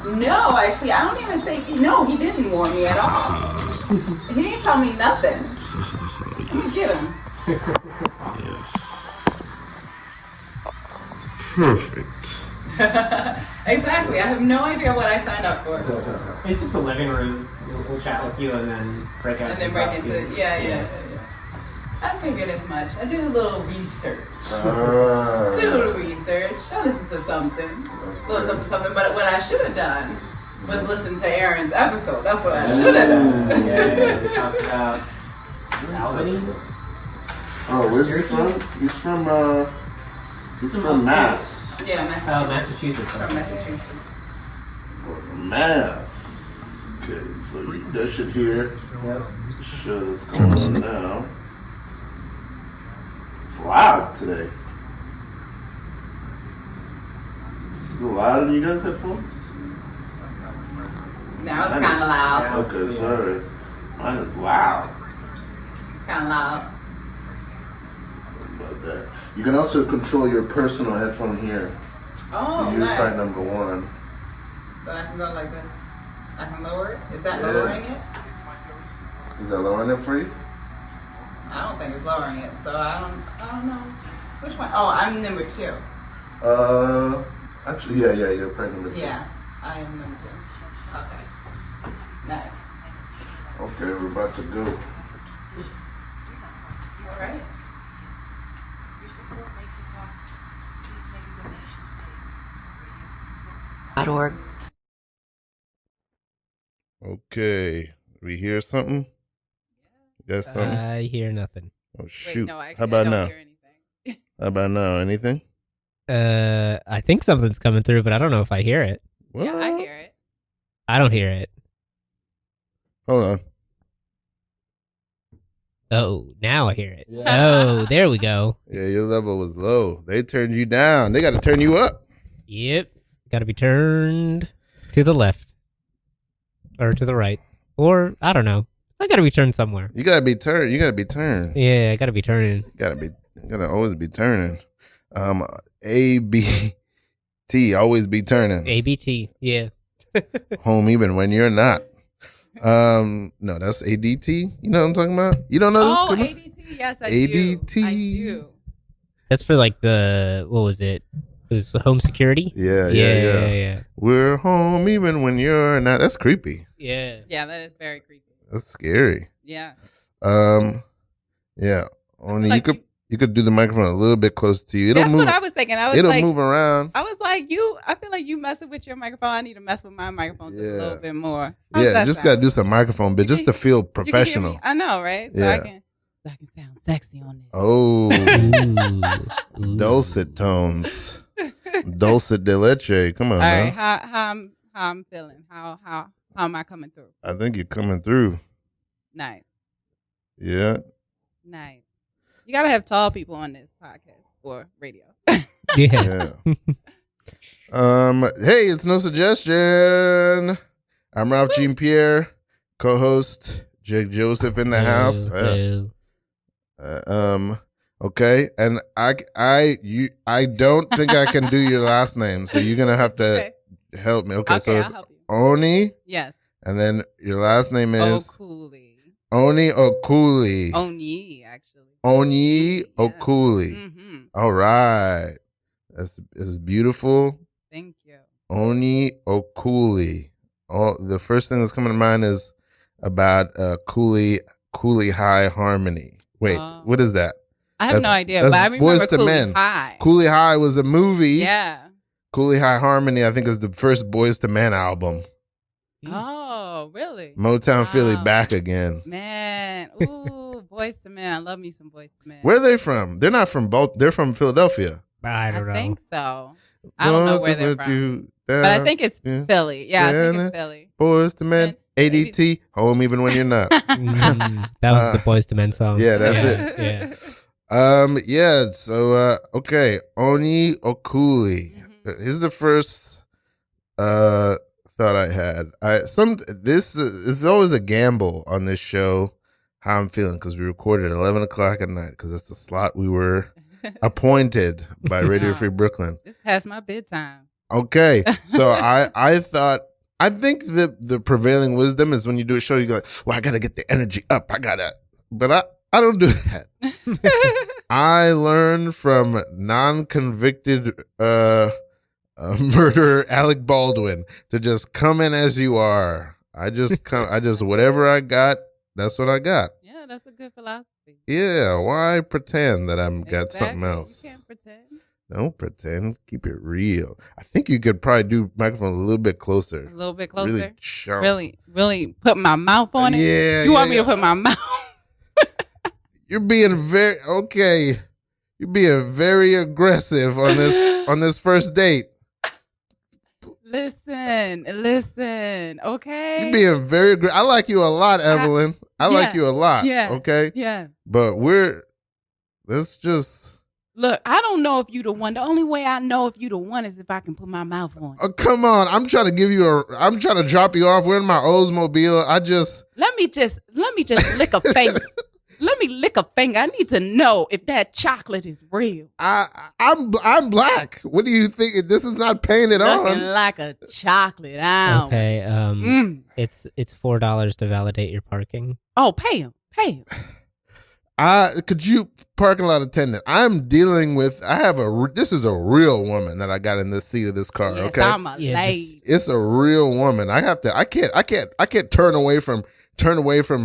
No, actually, I don't even think. No, he didn't warn me at all. He didn't tell me nothing. Let me get him. Yes. Perfect. Exactly. I have no idea what I signed up for. It's just a living room. We'll chat with you and then break out. And then break into it. Yeah. I figured as much. I did a little research. I listened to something. But what I should have done was listen to Aaron's episode. That's what I should have done. Yeah, we talked about Albany. Oh, where's he from? He's from Mass. Yeah, Massachusetts. From Massachusetts. Or from Mass. Okay, so you guys should hear the show that's going on now. It's loud today. Is it loud in you guys' headphones? Now it's kind of loud. Okay, sorry. Mine is loud. It's kind of loud. About that. You can also control your personal headphone here. Oh, so you nice. try number one. So I can go like this. I can lower it. Is that lowering it? Is that lowering it for you? I don't think it's lowering it. So I don't know. Which one? Oh, I'm number 2. Actually, yeah, you're probably number 2. Yeah, I am number 2. Okay. Nice. Okay, we're about to go. All right. .org. Okay, we hear something? You got something? I hear nothing. Oh shoot! Wait, no, actually, How about I don't now? hear anything. How about now? Anything? I think something's coming through, but I don't know if I hear it. What? Yeah, I hear it. I don't hear it. Hold on. Oh, now I hear it. Yeah. Oh, there we go. Yeah, your level was low. They turned you down. They got to turn you up. Yep. Got to be turned to the left. Or to the right. Or, I don't know. I got to be turned somewhere. You gotta be turned. You gotta be turned. Yeah, I got to be turning. You gotta always be turning. A B T, always be turning. ABT, yeah. Home even when you're not. No, that's ADT. You know what I'm talking about? You don't know this? ADT? Yes, I ADT. do. I do. That's for like the, what was it? It was home security? Yeah. We're home even when you're not. That's creepy. Yeah. Yeah, that is very creepy. That's scary. Yeah. Yeah. Only Like you could do the microphone a little bit closer to you. It'll That's move. what I was thinking. I was It'll like, move around. I was like, I feel like you messing with your microphone. I need to mess with my microphone just a little bit more. Yeah, just gotta do some microphone bit just to feel professional. I know, right? So Yeah. I can sound sexy on it. Oh, Ooh. dulcet tones, dulcet de leche. Come on, All right, man. how I'm feeling? How am I coming through? I think you're coming through. Nice. Yeah. Nice. You gotta have tall people on this podcast or radio. Yeah. Hey, it's No Suggestion. I'm Ralph Jean Pierre, co-host Jake Joseph in the house. Okay, and I don't think I can do your last name, so you're gonna have to help me. Okay, so I'll it's help you. Oni, Yes. and then your last name is Okoli. Oni Okoli. Onyi, actually. Onyi Okoli. Mm-hmm. All right, that's beautiful. Thank you. Onyi Okoli. The first thing that's coming to mind is about Cooley High Harmony. Wait, what is that? I have no idea, but I remember Cooley High. Cooley High was a movie. Yeah. Cooley High Harmony, I think, is the first Boys to Men album. Oh, really? Motown Philly back again. Man, ooh, Boys to Men. I love me some Boys to Men. Where are they from? They're not from They're from Philadelphia. I don't know. I think so. I don't know where they're from. But I think it's Philly. Yeah, I think it's Philly. Boys to Men, ADT, home even when you're not. That was the Boys to Men song. Yeah, that's it. Yeah. So okay, Onyi Okoli. Here's the first thought I had. This is always a gamble on this show how I'm feeling, because we recorded at 11 o'clock at night because that's the slot we were appointed by Radio Free Brooklyn. It's past my bedtime. Okay, so I thought I think the prevailing wisdom is when you do a show, you go like, well, I gotta get the energy up. But I don't do that. I learned from non-convicted murderer Alec Baldwin to just come in as you are. I just whatever I got, that's what I got. Yeah, that's a good philosophy. Yeah, why pretend that I'm got something else? You can't pretend. Don't pretend. Keep it real. I think you could probably do microphone a little bit closer. A little bit closer. Really sharp. Really put my mouth on it. Yeah. You want me to put my mouth? You're being very okay. You're being very aggressive on this first date. Listen. Okay. You're being very aggressive. I like you a lot, Evelyn. I like you a lot. Yeah. Okay. Yeah. But let's just. Look, I don't know if you the one. The only way I know if you the one is if I can put my mouth on it. Oh, come on. I'm trying to drop you off. We're in my Oldsmobile. Let me just lick a finger. Let me lick a finger. I need to know if that chocolate is real. I'm black. What do you think? This is not painted Looking on. like a chocolate ounce. Okay, it's $4 to validate your parking. Oh, pay him. Could you parking lot attendant? I'm dealing with. This is a real woman that I got in the seat of this car. Yes, okay, I'm a lady. It's a real woman. I can't turn away from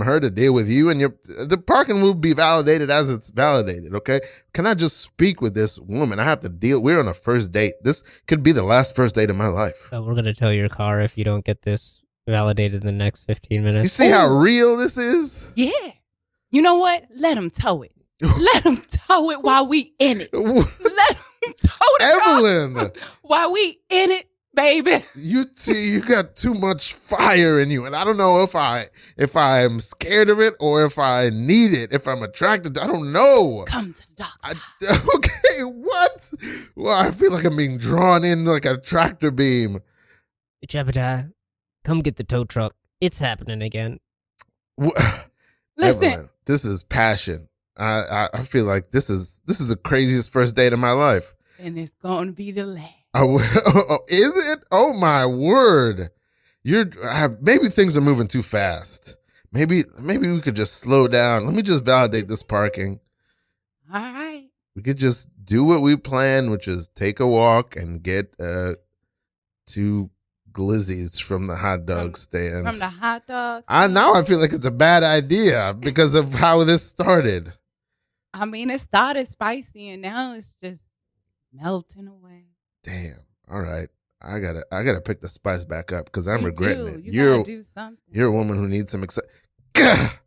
her to deal with you, and the parking will be validated as it's validated. Okay, can I just speak with this woman? I have to deal. We're on a first date. This could be the last first date of my life. We're gonna tow your car if you don't get this validated in the next 15 minutes. You see how real this is? Yeah. You know what? Let him tow it. Let him tow it while we in it. Let him tow the Evelyn, car while we in it, baby. You got too much fire in you, and I don't know if I'm scared of it or if I need it, if I'm attracted. I don't know. Come to the doctor. Okay, what? Well, I feel like I'm being drawn in like a tractor beam. Jebediah, come get the tow truck. It's happening again. Listen, Evelyn, this is passion. I feel like this is the craziest first date of my life. and it's going to be the last. Is it? Oh my word! Maybe things are moving too fast. Maybe we could just slow down. Let me just validate this parking. All right. We could just do what we planned, which is take a walk and get 2 glizzies from the hot dog stand. From the hot dogs. I feel like it's a bad idea because of how this started. I mean, it started spicy and now it's just melting away. Damn. All right. I gotta pick the spice back up because I'm regretting it. You gotta do something. You're a woman who needs some Yes!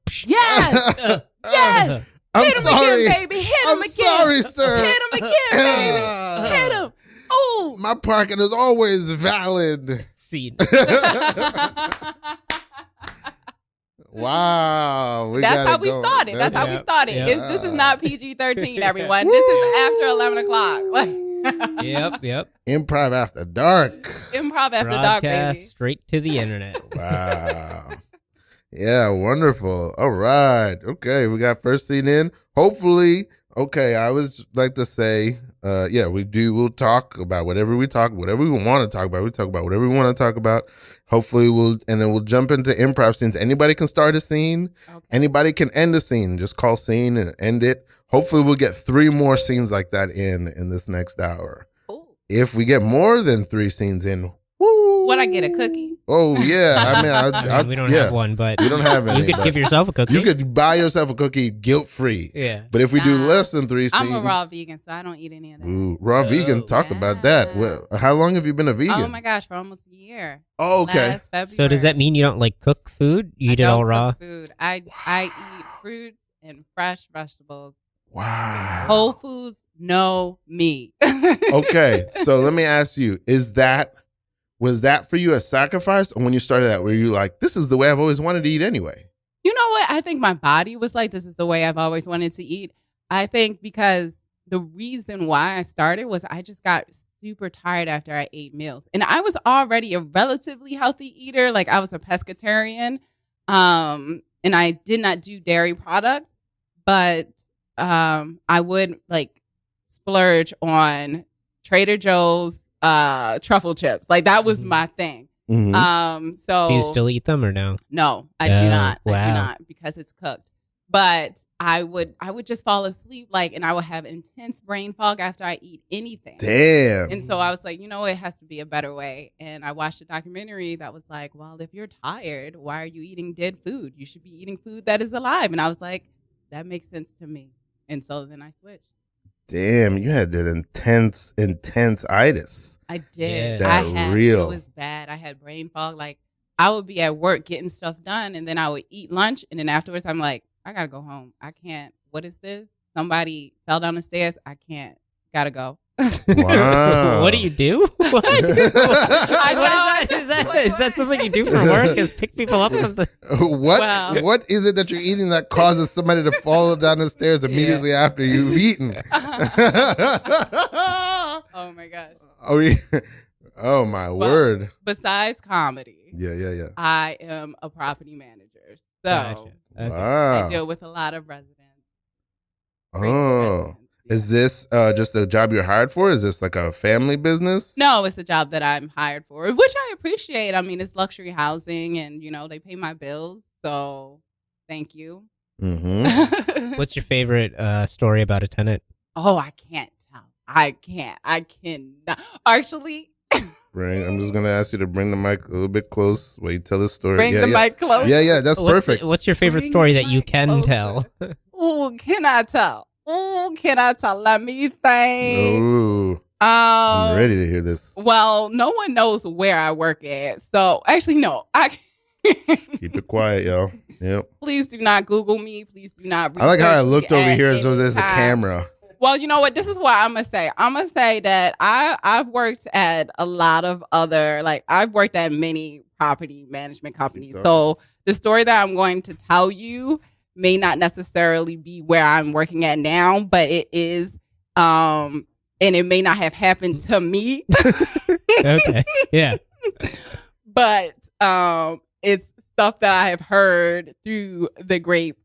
Yes! I'm Hit him sorry. again, baby. Hit him I'm again. sorry, sir. Hit him again, baby. Hit him. Ooh. My parking is always valid. Scene. Wow. That's how we started. That's how we started. This is not PG-13, everyone. This is after 11 o'clock. Yep. Improv after dark. Improv after dark, baby. Broadcast straight to the internet. Wow. Yeah, wonderful. All right. Okay, we got first scene in. Hopefully, okay, I always like to say, we'll talk about whatever we want to talk about. We talk about whatever we want to talk about. Hopefully then we'll jump into improv scenes. Anybody can start a scene. Okay. Anybody can end a scene. Just call scene and end it. Hopefully we'll get 3 more scenes like that in this next hour. Ooh. If we get more than 3 scenes in, woo! Would I get a cookie? Oh yeah, I mean, we don't have one, but we don't have any. You could give yourself a cookie. You could buy yourself a cookie guilt free. Yeah. But if we do less than 3 scenes, I'm a raw vegan, so I don't eat any of that. Ooh, raw vegan. Talk about that. Well, how long have you been a vegan? Oh my gosh, for almost a year. Oh, okay. So does that mean you don't like cook food? You eat it all raw? Food. I eat fruits and fresh vegetables. Wow. Whole Foods, no meat. Okay, so let me ask you: was that for you a sacrifice, or when you started that, were you like, "This is the way I've always wanted to eat anyway"? You know what? I think my body was like, "This is the way I've always wanted to eat." I think because the reason why I started was I just got super tired after I ate meals, and I was already a relatively healthy eater. Like I was a pescatarian, and I did not do dairy products, but I would like splurge on Trader Joe's truffle chips. Like that was my thing. Mhm. So Do you still eat them or no? no, I do not. I wow. do not because it's cooked. But I would just fall asleep and I would have intense brain fog after I eat anything. Damn. And so I was like, it has to be a better way. And I watched a documentary that was like, well, if you're tired, why are you eating dead food? You should be eating food that is alive. And I was like, that makes sense to me. And so then I switched. Damn, you had that intense itis. I did. Yeah. It was bad. I had brain fog. Like I would be at work getting stuff done and then I would eat lunch. And then afterwards I'm like, I gotta go home. I can't. What is this? Somebody fell down the stairs. I can't. Gotta go. Wow. What do you do? What do you do? I know. Is that something you do for work? Is pick people up from the? What is it that you're eating that causes somebody to fall down the stairs immediately after you've eaten? Oh my gosh. Oh my word. Besides comedy, Yeah. I am a property manager. So Gotcha. Okay. Wow. I deal with a lot of residents. Oh. Is this just a job you're hired for? Is this like a family business? No, it's a job that I'm hired for, which I appreciate. I mean, it's luxury housing and, they pay my bills. So thank you. Mm-hmm. What's your favorite story about a tenant? Oh, I can't tell. I cannot. Actually, I'm just going to ask you to bring the mic a little bit close while you tell the story. bring the mic close. Yeah, that's perfect. What's your favorite Bring story the that you mic can closer. tell? Oh, can I tell? Let me think. Ooh, I'm ready to hear this. Well, no one knows where I work at. So, actually, no. Keep it quiet, y'all. Yep. Please do not Google me. Please do not I like how I research me looked over at here so any there's a time. camera. Well, you know what? This is what I'm going to say. I'm going to say that I've worked at a lot of other, I've worked at many property management companies. So the story that I'm going to tell you may not necessarily be where I'm working at now, but it is, and it may not have happened to me. Okay. Yeah. But it's stuff that I have heard through the grapevine.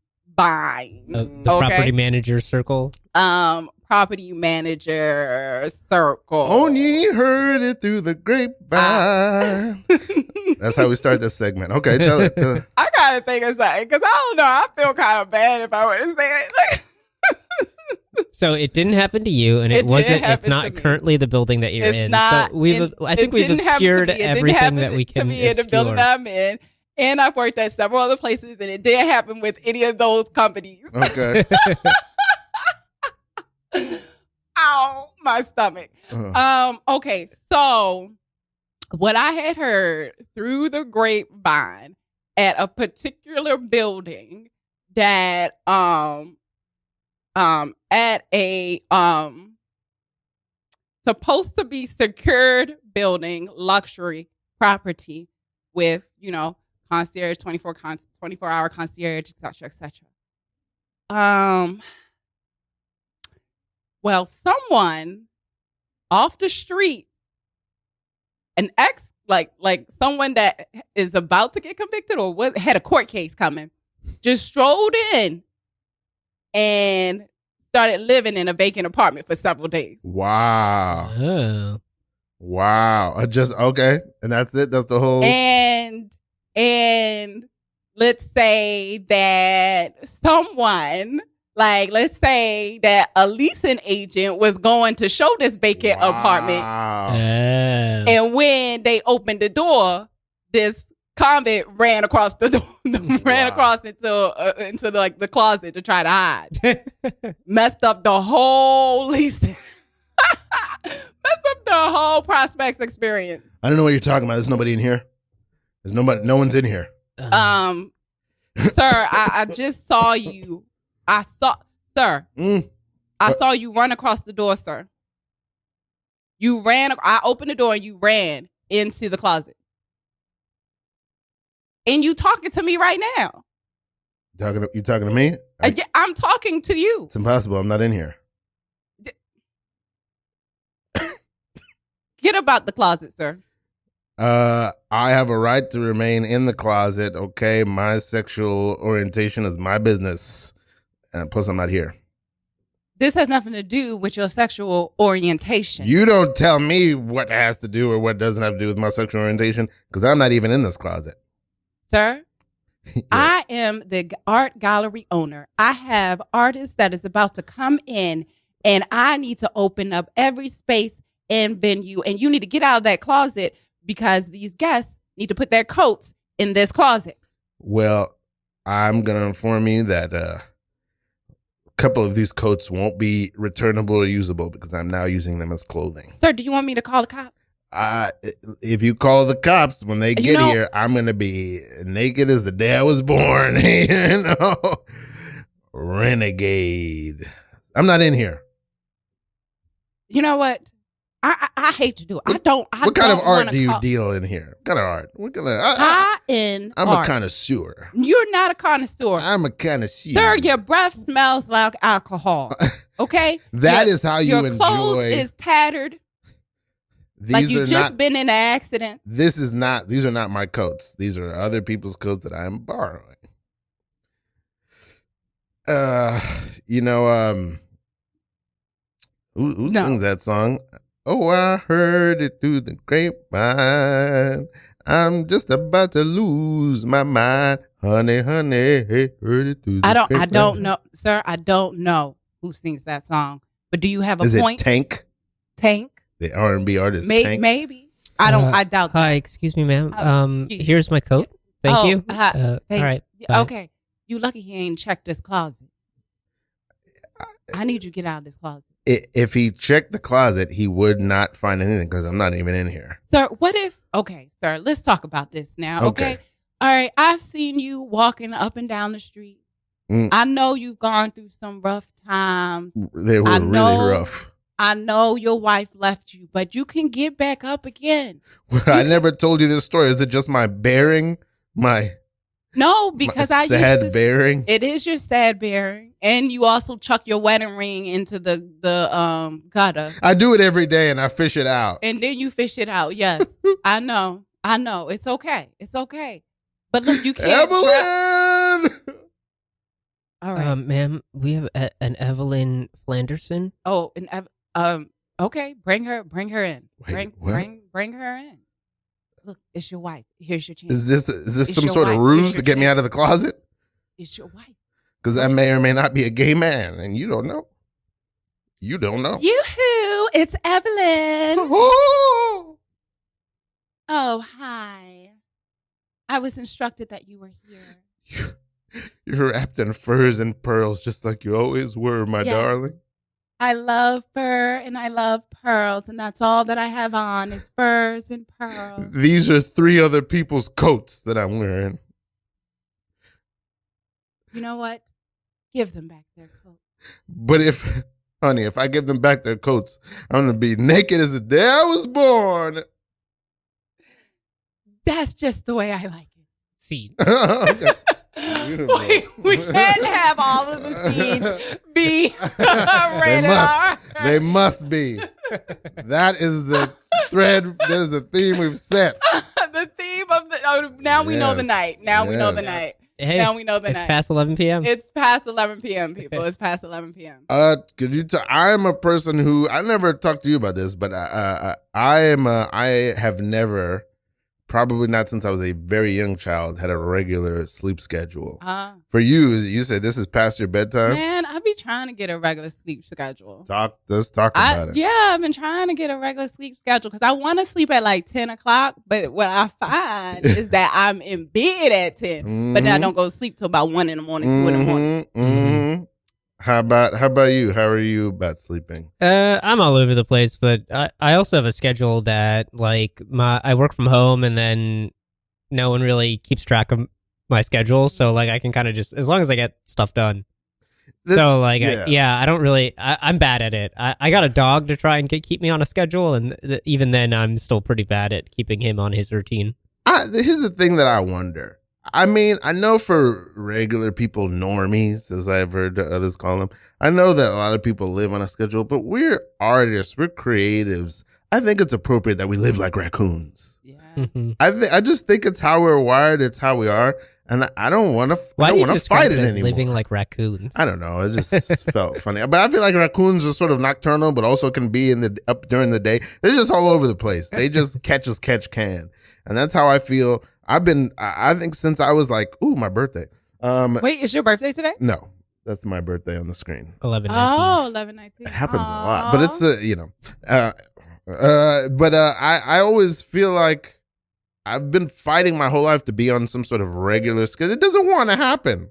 The property manager circle. Property manager circle. Onyi heard it through the grapevine. That's how we start this segment. Okay, tell it. I gotta think of something because I don't know. I feel kind of bad if I were to say it. So it didn't happen to you, and It it's didn't happen not to me. currly the building that you're It's in. not. So I think we've obscured everything that we can to me in the obscure. building that I'm in. And I've worked at several other places, and it didn't happen with any of those companies. Okay. Ow, my stomach. Okay, so what I had heard through the grapevine at a particular building that at a supposed to be secured building, luxury property with, concierge, 24-hour concierge, etc. Well, someone off the street, an ex, like someone that is about to get convicted or had a court case coming, just strolled in and started living in a vacant apartment for several days. Wow. Oh. Wow. Okay. And that's it. That's the whole. And let's say that someone, let's say that a leasing agent was going to show this vacant apartment. Wow. And when they opened the door, this convict ran across the door, ran across into the closet to try to hide. Messed up the whole leasing. Messed up the whole prospects experience. I don't know what you're talking about. There's nobody in here. There's nobody. No one's in here. Sir, I just saw you. I saw you run across the door, sir. You ran. I opened the door and you ran into the closet. And you talking to me right now. You talking to me? Yeah, I'm talking to you. It's impossible. I'm not in here. Get about the closet, sir. I have a right to remain in the closet. Okay, my sexual orientation is my business, and plus I'm not here. This has nothing to do with your sexual orientation. You don't tell me what has to do or what doesn't have to do with my sexual orientation because I'm not even in this closet. Sir, Yes. I am the art gallery owner. I have artists that is about to come in, and I need to open up every space and venue, and you need to get out of that closet because these guests need to put their coats in this closet. Well, I'm going to inform you that a couple of these coats won't be returnable or usable because I'm now using them as clothing. Sir, do you want me to call the cops? If you call the cops when they get here, I'm going to be naked as the day I was born. You know? Renegade. I'm not in here. You know what? I hate to do it. What kind of art do you deal in here? What kind of art? I'm a connoisseur. You're not a connoisseur. I'm a connoisseur. Sir, your breath smells like alcohol. Okay? That is how you enjoy. Your clothes is tattered. Like you just been in an accident. These are not my coats. These are other people's coats that I'm borrowing. Who sings that song? Oh, I heard it through the grapevine. I'm just about to lose my mind. Honey, heard it through the grapevine. I don't know, sir. I don't know who sings that song. But do you have a point? Is it Tank? Tank? The R&B artist Tank? Maybe. I doubt that. Hi, excuse me, ma'am. Here's my coat. Thank you. Thank all right. You. Okay. You lucky he ain't checked this closet. I need you to get out of this closet. If he checked the closet, he would not find anything because I'm not even in here. Sir, what if... Okay, sir, let's talk about this now, okay? All right, I've seen you walking up and down the street. I know you've gone through some rough times. They were really rough. I know your wife left you, but you can get back up again. Well, I never told you this story. Is it just my bearing? No, because my sad bearing. It is your sad bearing, and you also chuck your wedding ring into the gutter. I do it every day, and I fish it out. And then you fish it out. Yes, I know. It's okay. But look, you can't. Evelyn. All right, ma'am. We have an Evelyn Flanderson. Oh, okay. Bring her in. Wait, bring her in. Look, it's your wife. Here's your chance. Is this some sort of ruse to get me out of the closet? It's your wife. Because I may or may not be a gay man, and you don't know. You don't know. Yoo-hoo! It's Evelyn. Oh, hi. I was instructed that you were here. You're wrapped in furs and pearls, just like you always were, my darling. I love fur and I love pearls, and that's all that I have on is furs and pearls. These are 3 other people's coats that I'm wearing. You know what? Give them back their coats. But if I give them back their coats, I'm going to be naked as the day I was born. That's just the way I like it. Scene. Okay. We can't have all of the scenes be rated R. They must be. That is the thread. There's the theme we've set. The theme of the. Now we know the night. Now we know the night. Hey, now we know the it's night. past 11 p.m. It's past 11 p.m. People. It's past 11 p.m. Could you I'm a person who I never talked to you about this, but I have never. Probably not since I was a very young child, had a regular sleep schedule. For you, you said this is past your bedtime? Man, I be trying to get a regular sleep schedule. Let's talk about it. Yeah, I've been trying to get a regular sleep schedule because I want to sleep at like 10 o'clock. But what I find is that I'm in bed at 10, but then I don't go to sleep till about 1 in the morning, 2 in the morning. Mm-hmm. How about you? How are you about sleeping? I'm all over the place, but I also have a schedule that I work from home, and then no one really keeps track of my schedule. So I can kind of just, as long as I get stuff done. I don't really. I'm bad at it. I got a dog to try and keep me on a schedule, and even then, I'm still pretty bad at keeping him on his routine. Here's the thing that I wonder. I mean, I know for regular people, normies, as I've heard others call them, I know that a lot of people live on a schedule, but we're artists, we're creatives. I think it's appropriate that we live like raccoons. Yeah. I just think it's how we're wired, it's how we are. and I don't want to. Why I do don't you want to describe fight it it as anymore. living like raccoons? I don't know. It just felt funny. But I feel like raccoons are sort of nocturnal, but also can be up during the day. They're just all over the place. They just catch as catch can, and that's how I feel. I've been. I think since I was like, ooh, my birthday. Wait, is your birthday today? No, that's my birthday on the screen. 11, Oh, 11/19. It happens a lot, but it's I always feel like I've been fighting my whole life to be on some sort of regular schedule. It doesn't want to happen.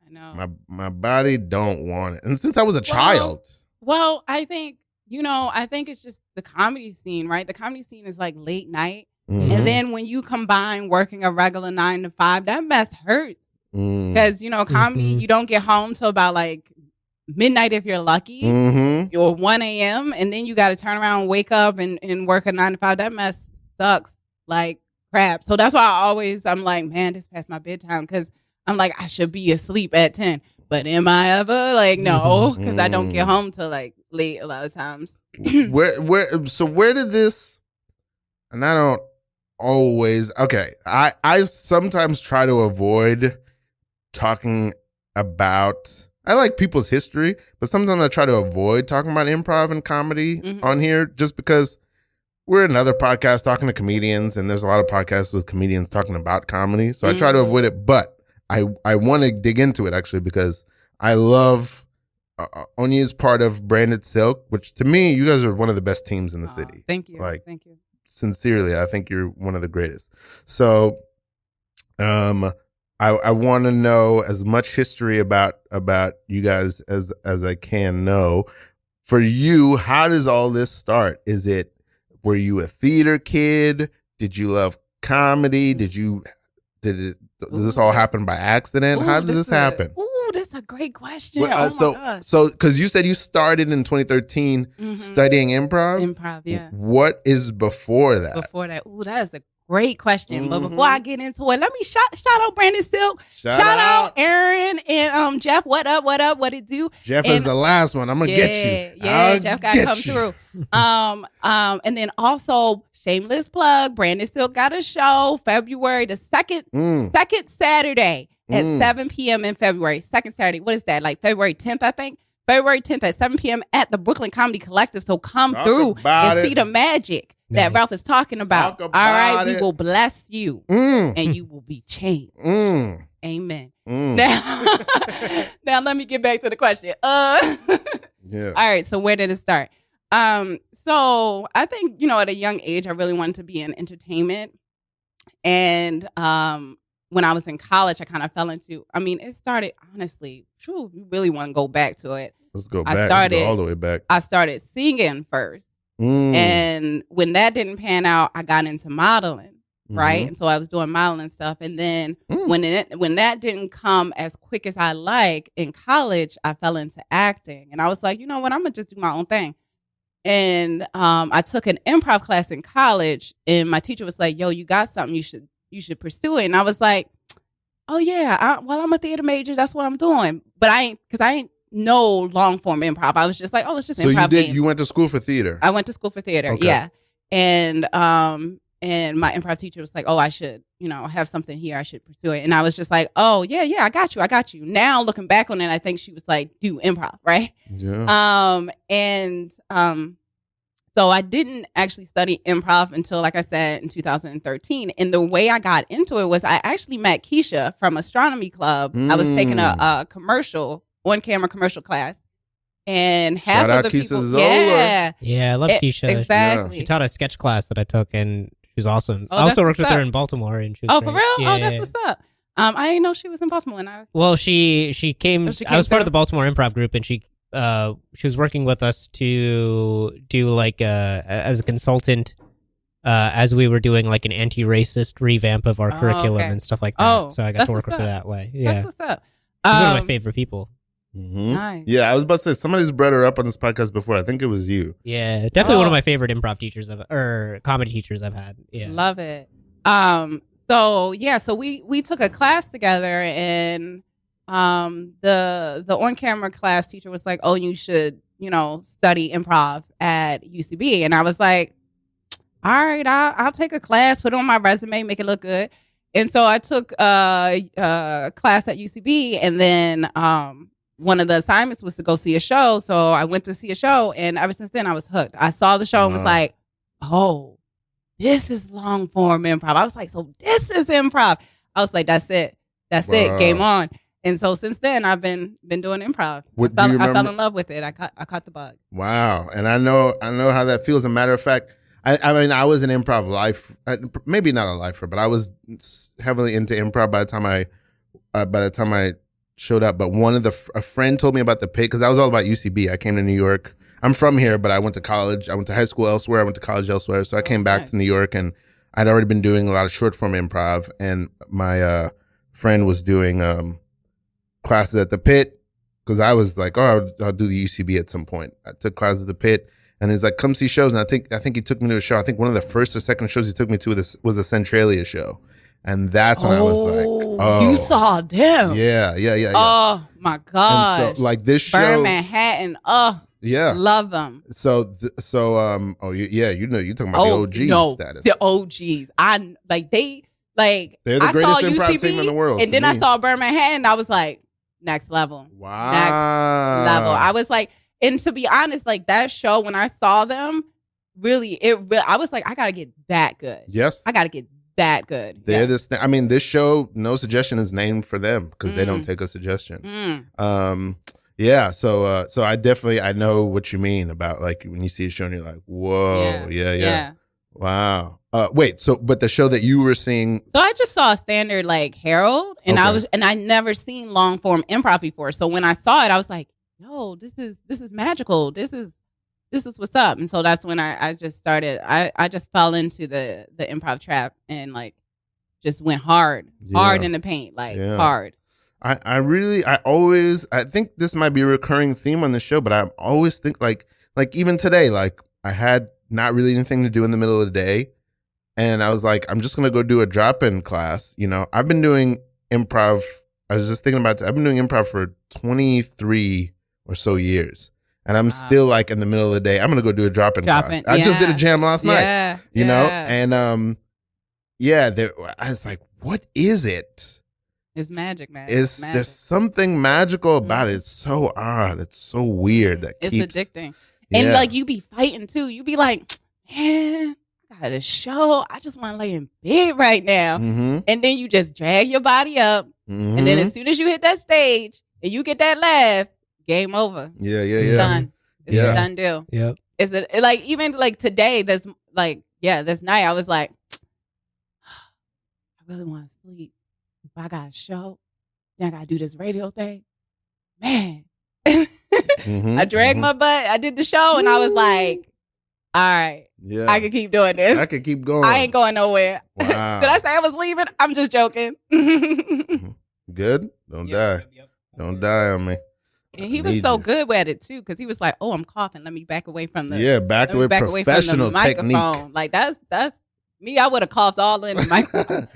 I know. My body don't want it, and since I was a child. Well, I think it's just the comedy scene, right? The comedy scene is like late night, and then when you combine working a regular 9 to 5, that mess hurts. Because, comedy, you don't get home till about like midnight if you're lucky, or 1 a.m. And then you got to turn around and wake up and work a 9 to 5. That mess sucks like crap. So that's why I'm like, man, this past my bedtime. Because I'm like, I should be asleep at 10. But am I ever? Like, no, because I don't get home till like late a lot of times. Where did this, and I don't always, okay, I sometimes try to avoid talking about, I like people's history, but sometimes I try to avoid talking about improv and comedy on here just because we're another podcast talking to comedians, and there's a lot of podcasts with comedians talking about comedy. So I try to avoid it, but I want to dig into it actually because I love Onyi is part of Branded Silk, which to me, you guys are one of the best teams in the city. Thank you. Like, Thank you. Sincerely, I think you're one of the greatest. So, I want to know as much history about you guys as I can know. For you, how does all this start? Were you a theater kid? Did you love comedy? Did this all happen by accident? How does this happen? That's a great question. Well, my gosh. So because you said you started in 2013 studying improv. Improv, yeah. What is before that? Before that, that is a great question. But before I get into it, let me shout out Brandon Silk. Shout out Aaron and Jeff. What up? What it do? Jeff is the last one. I'm gonna get you. Yeah, Jeff got to come through. And then also shameless plug. Brandon Silk got a show February the second Saturday at 7 p.m. in February. Second Saturday. What is that? Like February 10th, I think. February 10th at 7 p.m. at the Brooklyn Comedy Collective. So come through and see the magic that Ralph is talking about. All right, we will bless you and you will be changed. Amen. Now let me get back to the question. Yeah. All right, so where did it start? So I think, at a young age, I really wanted to be in entertainment. And when I was in college, I kind of fell into, it started, honestly, you really want to go back to it. Let's go back. Let's go all the way back. I started singing first. And when that didn't pan out, I got into modeling, right? And so I was doing modeling stuff. And then when that didn't come as quick as I like in college, I fell into acting. And I was like, you know what? I'm going to just do my own thing. And I took an improv class in college, and my teacher was like, yo, you got something, you should pursue it. And I was like, oh yeah, I'm a theater major, that's what I'm doing. But I ain't no long form improv. I was just like, oh, it's just improv. So you went to school for theater? I went to school for theater, okay. Yeah. And my improv teacher was like, oh, I should, have something here, I should pursue it. And I was just like, oh yeah, I got you. Now looking back on it, I think she was like, do improv, right? Yeah. So I didn't actually study improv until, like I said, in 2013. And the way I got into it was I actually met Keisha from Astronomy Club. I was taking a on-camera commercial class. And half of the people, yeah, I love Keisha. Exactly. She taught a sketch class that I took, and she's awesome. I also worked with her in Baltimore, and she was great. For real? Yeah, that's what's up. I didn't know she was in Baltimore. Well, she came. I was part of the Baltimore improv group, and she was working with us to do like as a consultant as we were doing like an anti-racist revamp of our curriculum and stuff like that. So I got to work with her that way. Yeah, that's what's up. She's one of my favorite people. Nice. Yeah, I was about to say somebody's brought her up on this podcast before. I think it was you. Yeah, definitely one of my favorite improv teachers or comedy teachers I've had. Yeah, love it. So we took a class together, and the on-camera class teacher was like, oh, you should study improv at UCB. And I was like, all right, I'll take a class, put it on my resume, make it look good. And so I took a class at UCB, and then one of the assignments was to go see a show. So I went to see a show, and ever since then I was hooked. I saw the show and was like, oh, this is long form improv. I was like, so this is improv. I was like, that's it. That's it. Game on. And so since then I've been doing improv. I fell in love with it. I caught the bug. Wow. And I know how that feels. As a matter of fact, I mean, I was an improv life, maybe not a lifer, but I was heavily into improv by the time I showed up. But a friend told me about the Pit, because I was all about UCB. I came to New York. I'm from here, but I went to college. I went to high school elsewhere. I went to college elsewhere. So I came back to New York, and I'd already been doing a lot of short form improv. And my friend was doing classes at the Pit, because I was like, oh, I'll do the UCB at some point. I took classes at the Pit. And he's like, come see shows. And I think he took me to a show. I think one of the first or second shows he took me to was a Centralia show. And that's when I was like, oh. You saw them. Yeah. Oh, my gosh. And so, like, this show. Burn Manhattan. Oh, yeah. Love them. You're talking about the OG status. The OGs. They're the greatest improv team in the world. And then I saw Burn Manhattan. I was like, next level. Wow. Next level. I was like, and to be honest, like that show, when I saw them, I was like, I gotta get that good. Yes, I gotta get that good. They're this. I mean, this show, No Suggestion, is named for them because they don't take a suggestion. Yeah. So I know what you mean about like when you see a show and you're like, whoa, yeah. Wow. But the show that you were seeing. So I just saw a standard like Harold, and I never seen long form improv before. So when I saw it, I was like, yo, this is magical. This is what's up. And so that's when I just started. I just fell into the improv trap and like just went hard in the paint, like hard. I think this might be a recurring theme on the show, but I always think like even today, like I had not really anything to do in the middle of the day, and I was like, I'm just gonna go do a drop-in class. You know, I've been doing improv. I was just thinking about it. I've been doing improv for 23 or so years, and I'm still like in the middle of the day, I'm gonna go do a drop-in class. I just did a jam last night, you know, and I was like, what is it? It's magic, man. There's something magical about it. It's so odd. It's so weird. It's addicting. And like you be fighting too. You be like, man, I got a show. I just want to lay in bed right now. And then you just drag your body up. And then as soon as you hit that stage and you get that laugh, game over. Yeah. Done. It's a done deal. Yep. Like even like today, this night I was like, I really want to sleep. If I got a show, then I got to do this radio thing. Man. I dragged my butt. I did the show and I was like, all right. Yeah. I can keep doing this. I can keep going. I ain't going nowhere. Wow. Did I say I was leaving? I'm just joking. Good? Don't die. Yep. Don't die on me. And he was so good at it too, because he was like, "Oh, I'm coughing. Let me back away from the back away from the microphone." technique. Like that's me. I would have coughed all in the microphone.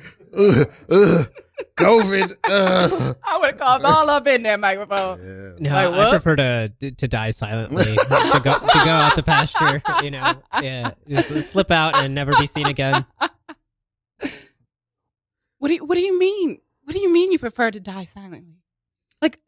COVID. I would have coughed all up in that microphone. No, like, I prefer to die silently, to go out to pasture. You know, just slip out and never be seen again. What do you mean? What do you mean you prefer to die silently? Like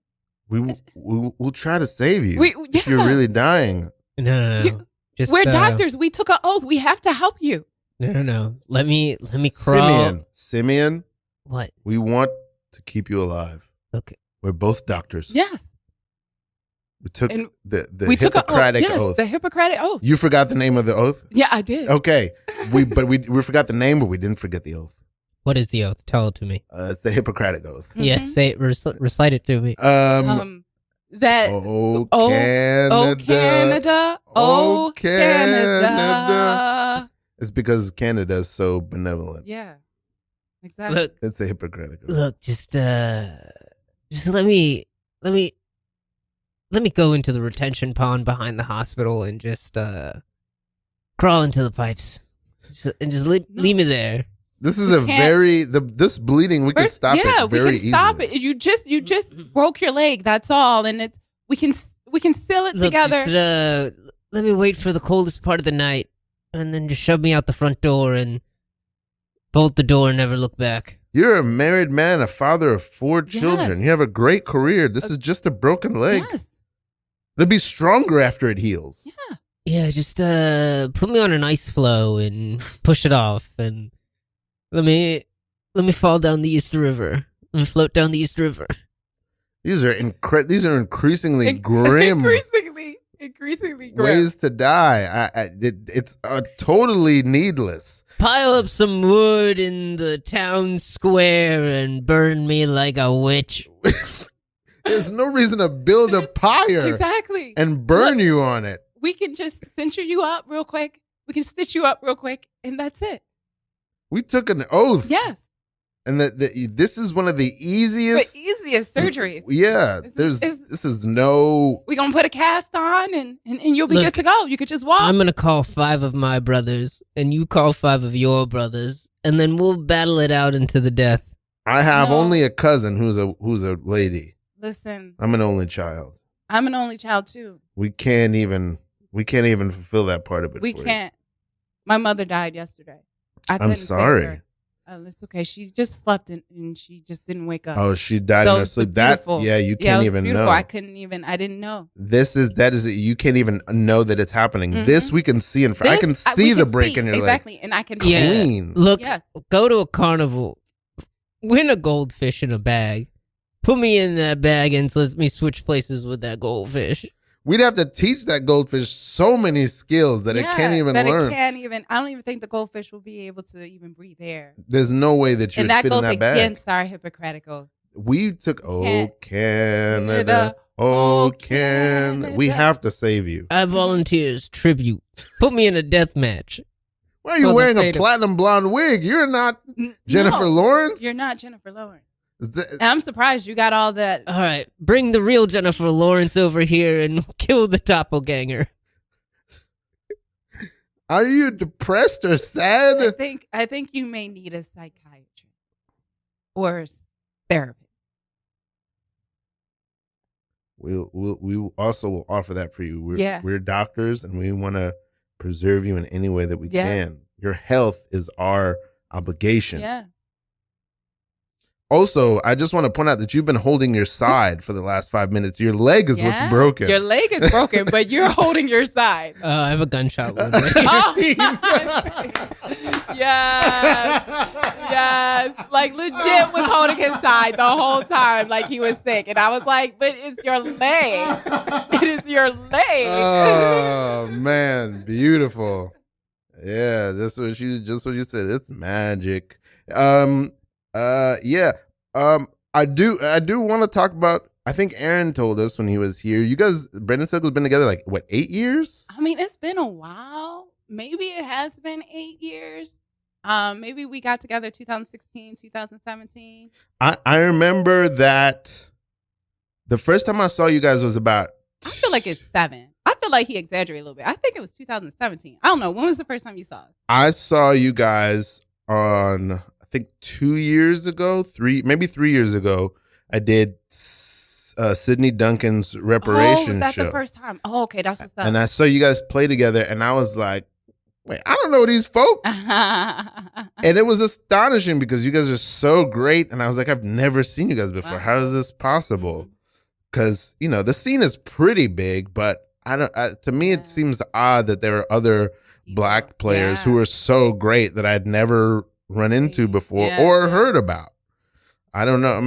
we'll try to save you if you're really dying. No. We're doctors. We took an oath. We have to help you. No. Let me crawl. Simeon. What? We want to keep you alive. Okay. We're both doctors. Yes. We took the we Hippocratic took oath. The Hippocratic oath. You forgot the name of the oath? Yeah, I did. Okay. We forgot the name, but we didn't forget the oath. What is the oath? Tell it to me. It's the Hippocratic oath. Yeah, say it. Recite it to me. That Canada. Canada. It's because Canada is so benevolent. Yeah, exactly. Look, it's the Hippocratic oath. Look, just let me go into the retention pond behind the hospital and just crawl into the pipes, and just leave me there. This is this bleeding. We can stop it. Yeah, we can stop easily. it. You just broke your leg. That's all, and we can seal it together. Just, let me wait for the coldest part of the night, and then just shove me out the front door and bolt the door and never look back. You're a married man, a father of 4 children. Yes. You have a great career. This is just a broken leg. Yes. It'll be stronger after it heals. Yeah. Yeah, just put me on an ice floe and push it off, and let me fall down the East River and float down the East River. These are increasingly grim Increasingly grim. ways to die. It's totally needless. Pile up some wood in the town square and burn me like a witch. There's no reason to build a pyre Exactly. and burn you on it. We can just cincher you up real quick. We can stitch you up real quick, and that's it. We took an oath. Yes. And this is one of the easiest. The easiest surgeries. Yeah. This is no. We're going to put a cast on, and you'll be good to go. You could just walk. I'm going to call 5 of my brothers, and you call 5 of your brothers, and then we'll battle it out into the death. I have only a cousin who's a lady. Listen. I'm an only child. I'm an only child, too. We can't even fulfill that part of it. We can't. My mother died yesterday. I'm sorry. Save her. It's okay. She just slept and she just didn't wake up. Oh, she died in her sleep. You can't even know. I didn't know. That is you can't even know that it's happening. Mm-hmm. This we can see I can see the break in your leg. Exactly, and I can clean. Look, go to a carnival, win a goldfish in a bag, put me in that bag, and let me switch places with that goldfish. We'd have to teach that goldfish so many skills that it can't even learn. I don't even think the goldfish will be able to even breathe air. There's no way that you would fit in that bag. And that goes against our Hippocratic oath. We took, Canada, Canada. We have to save you. I volunteers tribute. Put me in a death match. Why are you wearing a platinum blonde wig? You're not Jennifer Lawrence. You're not Jennifer Lawrence. I'm surprised you got all that. All right, bring the real Jennifer Lawrence over here and kill the doppelganger. Are you depressed or sad? I think you may need a psychiatrist or therapist. We also will offer that for you. We're doctors, and we want to preserve you in any way that we can. Your health is our obligation. Yeah. Also, I just want to point out that you've been holding your side for the last 5 minutes. Your leg is what's broken. Your leg is broken, but you're holding your side. I have a gunshot wound. Yes. Like, legit was holding his side the whole time like he was sick. And I was like, but it's your leg. It is your leg. Oh, man. Beautiful. Yeah, just what you said. It's magic. I do want to talk about, I think Aaron told us when he was here, you guys, Brendan Circle's been together 8 years? I mean, it's been a while. Maybe it has been 8 years. Maybe we got together 2016, 2017. I remember that the first time I saw you guys was about... I feel like it's 7. I feel like he exaggerated a little bit. I think it was 2017. I don't know. When was the first time you saw us? I saw you guys on... I think 2 years ago, 3 years ago, I did Sydney Duncan's reparation show. Oh, was that the first time? Oh, okay, that's what's up. And I saw you guys play together, and I was like, wait, I don't know these folks. And it was astonishing because you guys are so great, and I was like, I've never seen you guys before. Wow. How is this possible? Because, the scene is pretty big, but to me, it seems odd that there are other Black players who are so great that I'd never run into before or heard about. I don't know.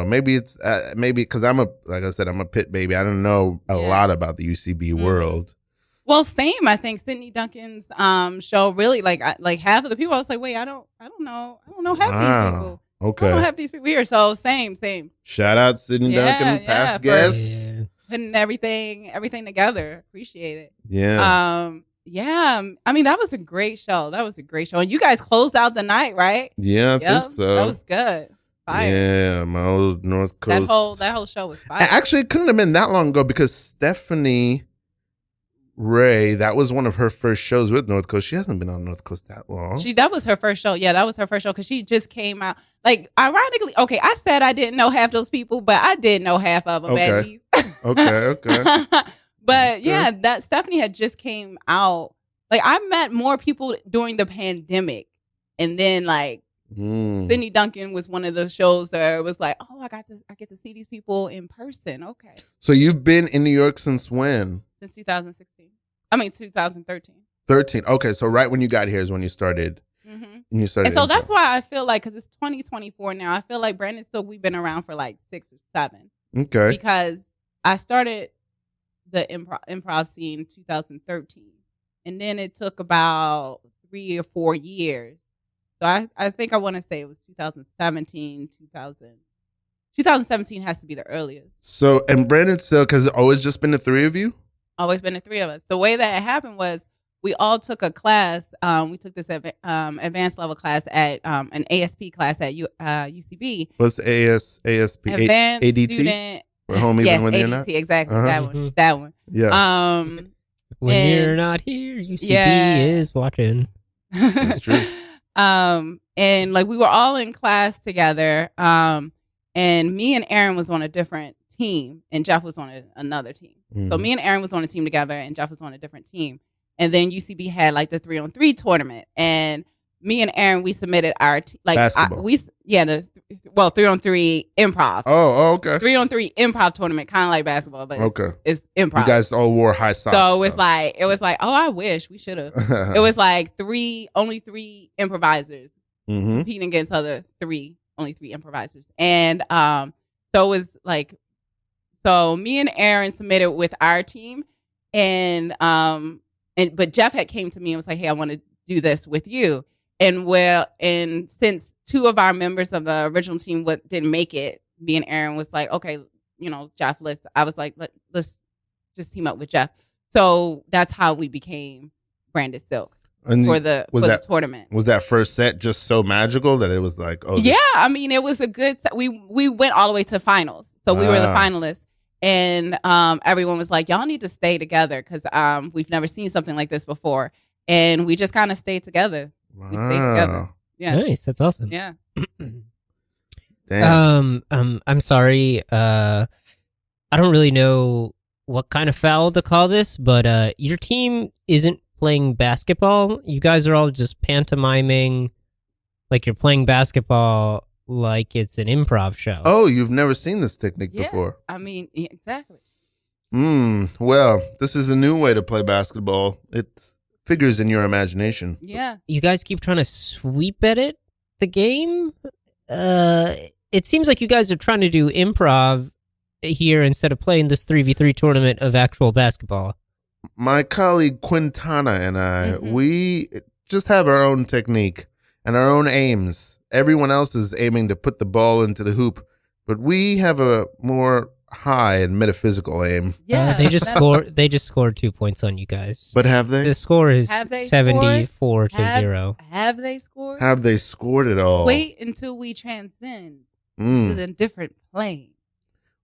Maybe it's because like I said, I'm a Pitt baby. I don't know a lot about the UCB world. Well, same. I think Sydney Duncan's show really like half of the people. I was like, wait, I don't know half these people. Okay, I don't have these people here. So same. Shout out Sydney Duncan, past guest. Putting everything together. Appreciate it. Yeah. Yeah, I mean, that was a great show. And you guys closed out the night, right? Yeah, I think so. That was good. Fire. Yeah, my old North Coast. That whole show was fire. Actually, it couldn't have been that long ago because Stephanie Ray, that was one of her first shows with North Coast. She hasn't been on North Coast that long. That was her first show. Yeah, that was her first show because she just came out. Like, ironically, okay, I said I didn't know half those people, but I did know half of them at least. Okay. But yeah, that Stephanie had just came out. Like, I met more people during the pandemic, and then Sydney Duncan was one of the shows that it was like, oh, I get to see these people in person. Okay. So you've been in New York since when? Since 2016. I mean 2013. 13. Okay, so right when you got here is when you started. And you started. And so improv. that's why I feel like, because it's 2024 now, I feel like Brandon Silk, we've been around for like 6 or 7. Okay. Because I started the improv scene in 2013. And then it took about 3 or 4 years. So I think I want to say it was 2017, 2017 has to be the earliest. So, and Brandon Silk, has it always just been the 3 of you? Always been the 3 of us. The way that it happened was we all took a class. We took this advanced level class at an ASP class at UCB. What's the ASP? Advanced ADT? Student. We're home even Yes, when ADT, you're not? exactly. Uh-huh. That one. Yeah. When you're not here, UCB is watching. That's true. And like we were all in class together. And me and Aaron was on a different team, and Jeff was on another team. So me and Aaron was on a team together, and Jeff was on a different team. And then UCB had like the 3-on-3 tournament, and me and Aaron, we submitted our basketball. 3-on-3 improv. Oh, okay. 3-on-3 improv tournament, kind of like basketball, but it's improv. You guys all wore high socks. So it was like, oh, I wish we should have. It was like only 3 improvisers competing against only 3 improvisers, and so it was like, so me and Aaron submitted with our team, but Jeff had came to me and was like, hey, I want to do this with you. And since 2 of our members of the original team didn't make it, me and Aaron was like, okay, Jeff, let's just team up with Jeff. So that's how we became Branded Silk for the tournament. Was that first set just so magical that it was like, oh, yeah, I mean, it was a good set. We went all the way to finals. So we were the finalists. And everyone was like, y'all need to stay together because we've never seen something like this before. And we just kind of stayed together. Wow. We stayed together. Yeah. Nice. That's awesome. Yeah. Damn. I'm sorry. I don't really know what kind of foul to call this, but your team isn't playing basketball. You guys are all just pantomiming like you're playing basketball like it's an improv show. Oh, you've never seen this technique before. I mean, exactly. Well, this is a new way to play basketball. It figures in your imagination. Yeah. You guys keep trying to sweep edit the game? It seems like you guys are trying to do improv here instead of playing this 3v3 tournament of actual basketball. My colleague Quintana and I, we just have our own technique and our own aims. Everyone else is aiming to put the ball into the hoop, but we have a more high and metaphysical aim. Yeah, they just scored. They just scored 2 points on you guys. But have they? The score is 74 to 0. Have they scored? Have they scored it all? Wait until we transcend to the different plane.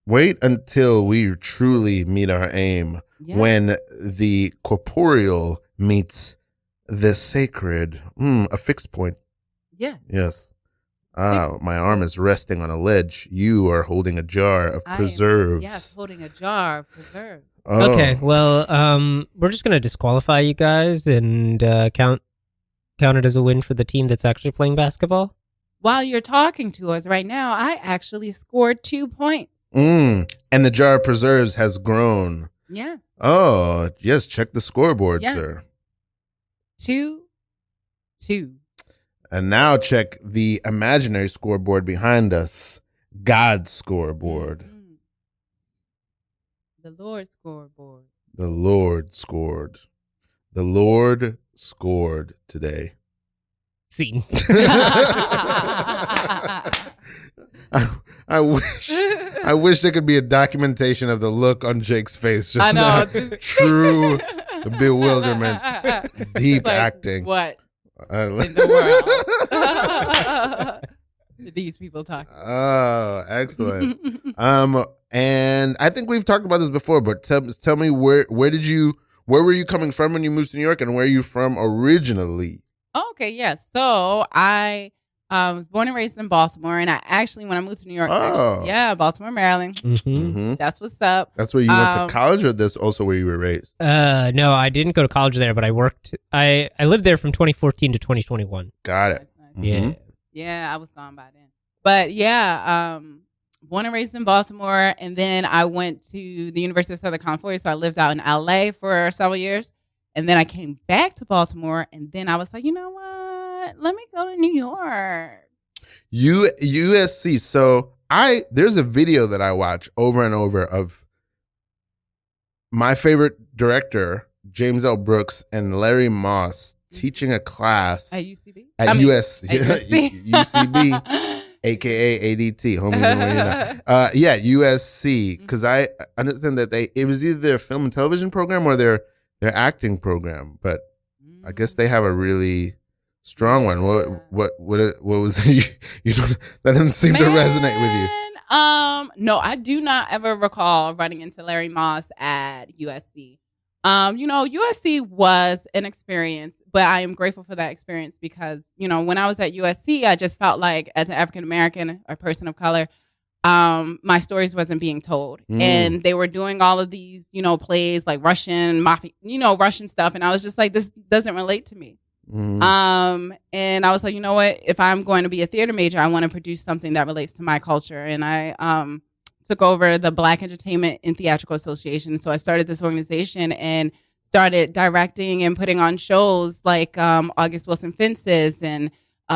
Wait until we truly meet our aim. Yeah. When the corporeal meets the sacred. A fixed point. Yeah. Yes. My arm is resting on a ledge. You are holding a jar of preserves. Yes, holding a jar of preserves. Oh. Okay, well, we're just going to disqualify you guys and count it as a win for the team that's actually playing basketball. While you're talking to us right now, I actually scored 2 points. And the jar of preserves has grown. Yeah. Oh, yes, check the scoreboard, sir. 2-2. And now check the imaginary scoreboard behind us. God's scoreboard. The Lord's scoreboard. The Lord scored. The Lord scored today. Scene. I wish there could be a documentation of the look on Jake's face. Just I know. True bewilderment. Deep like, acting. What? In the world. These people talk. Oh, excellent. And I think we've talked about this before, but tell me where were you coming from when you moved to New York, and where are you from originally? Okay, yes. So I was born and raised in Baltimore, and I actually, when I moved to New York, Baltimore, Maryland. That's what's up. That's where you went to college, or this also where you were raised? No, I didn't go to college there, but I worked. I lived there from 2014 to 2021. Got it. Yeah. Yeah, I was gone by then. But yeah, born and raised in Baltimore, and then I went to the University of Southern California. So I lived out in LA for several years, and then I came back to Baltimore, and then I was like, you know what? Let me go to New York. USC. So there's a video that I watch over and over of my favorite director, James L. Brooks, and Larry Moss teaching a class At UCB? At USC. UCB, aka ADT, homie. Know where you're not. Yeah, USC. Because I understand that it was either their film and television program or their acting program, but I guess they have a really strong one. What was it? You know, that didn't seem to resonate with you. No, I do not ever recall running into Larry Moss at USC. USC was an experience, but I am grateful for that experience because, when I was at USC, I just felt like as an African American or person of color, my stories wasn't being told. And they were doing all of these, plays like Russian mafia, Russian stuff. And I was just like, this doesn't relate to me. And I was like, you know what? If I'm going to be a theater major, I want to produce something that relates to my culture. And I took over the Black Entertainment and Theatrical Association. So I started this organization and started directing and putting on shows like August Wilson Fences and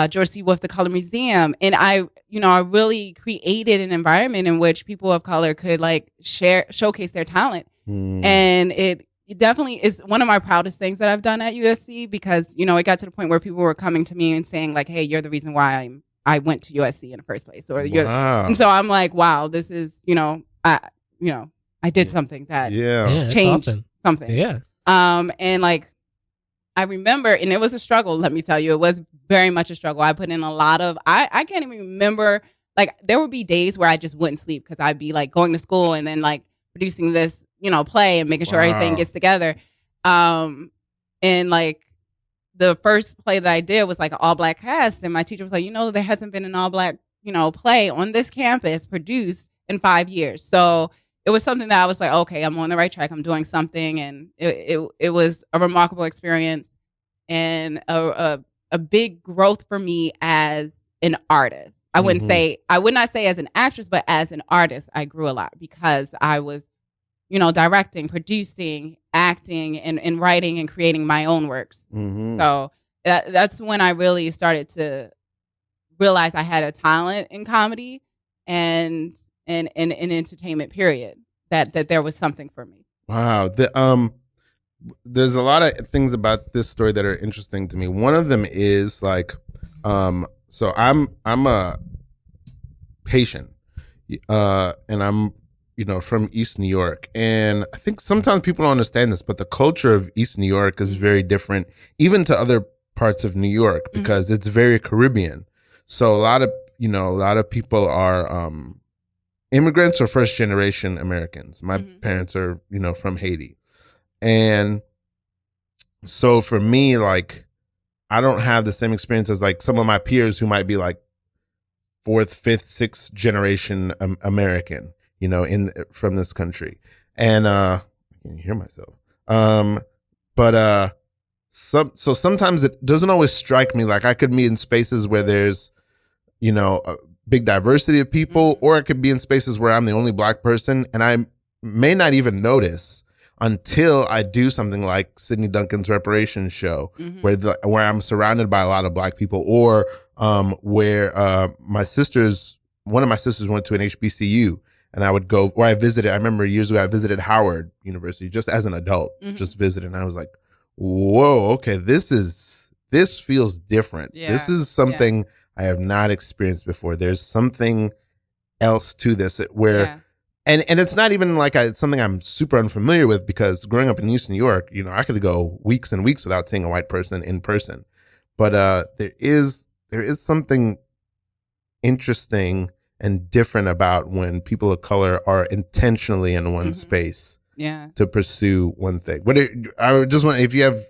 George C. Wolfe, The Color Museum. And I really created an environment in which people of color could showcase their talent. And it definitely is one of my proudest things that I've done at USC because, it got to the point where people were coming to me and saying like, hey, you're the reason why I went to USC in the first place. And so I'm like, wow, this is, I did something that changed something. Yeah. And I remember, and it was a struggle, let me tell you, it was very much a struggle. I put in a lot of, I can't even remember, there would be days where I just wouldn't sleep because I'd be going to school and then producing this, play and making sure everything gets together. And the first play that I did was an all black cast. And my teacher was like, there hasn't been an all black, play on this campus produced in 5 years. So it was something that I was like, okay, I'm on the right track. I'm doing something. And it was a remarkable experience and a big growth for me as an artist. I would not say as an actress, but as an artist, I grew a lot because I was, directing, producing, acting, and writing and creating my own works. So that's when I really started to realize I had a talent in comedy and in entertainment, period. That there was something for me. Wow. There's a lot of things about this story that are interesting to me. One of them is so I'm a patient, and I'm from East New York, and I think sometimes people don't understand this, but the culture of East New York is very different, even to other parts of New York, because it's very Caribbean. So a lot of people are immigrants or first generation Americans. My parents are from Haiti, and so for me, I don't have the same experience as some of my peers who might be fourth, fifth, sixth generation American, from this country. And I can hear myself. So sometimes it doesn't always strike me. I could be in spaces where there's, a big diversity of people, or I could be in spaces where I'm the only black person, and I may not even notice until I do something like Sidney Duncan's Reparations show, where I'm surrounded by a lot of black people, or where one of my sisters went to an HBCU, and I would go, where I visited. I remember years ago I visited Howard University just as an adult, just visited, and I was like, whoa, okay, this feels different. Yeah. This is something I have not experienced before. There's something else to this where. And it's not even it's something I'm super unfamiliar with, because growing up in East New York, I could go weeks and weeks without seeing a white person in person. But there is something interesting and different about when people of color are intentionally in one space to pursue one thing. I just want, if you have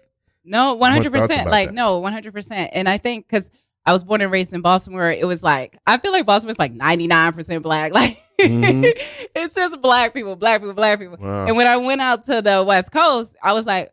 100%, 100%. And I think because I was born and raised in Baltimore, it was I feel like Baltimore is 99% black. It's just black people. Wow. And when I went out to the West Coast, I was I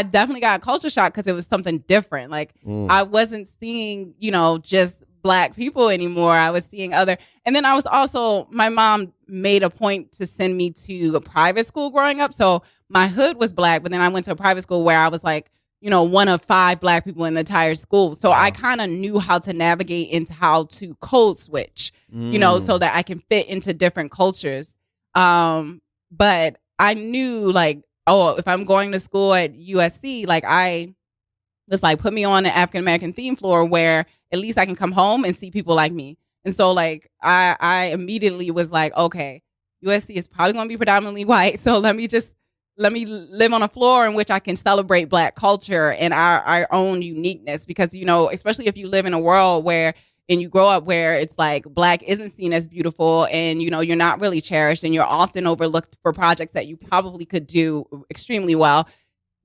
definitely got a culture shock because it was something different. I wasn't seeing, just Black people anymore. I was seeing and then I was also, my mom made a point to send me to a private school growing up. So my hood was Black, but then I went to a private school where I was like, one of 5 Black people in the entire school. So I kind of knew how to navigate into how to code switch, so that I can fit into different cultures. But I knew like, if I'm going to school at USC, like I was like, put me on an African American theme floor where at least I can come home and see people like me. And so like I immediately was like, okay, USC is probably going to be predominantly white. So let me live on a floor in which I can celebrate Black culture and our own uniqueness. Because, especially if you live in a world and you grow up where it's like Black isn't seen as beautiful and, you're not really cherished and you're often overlooked for projects that you probably could do extremely well.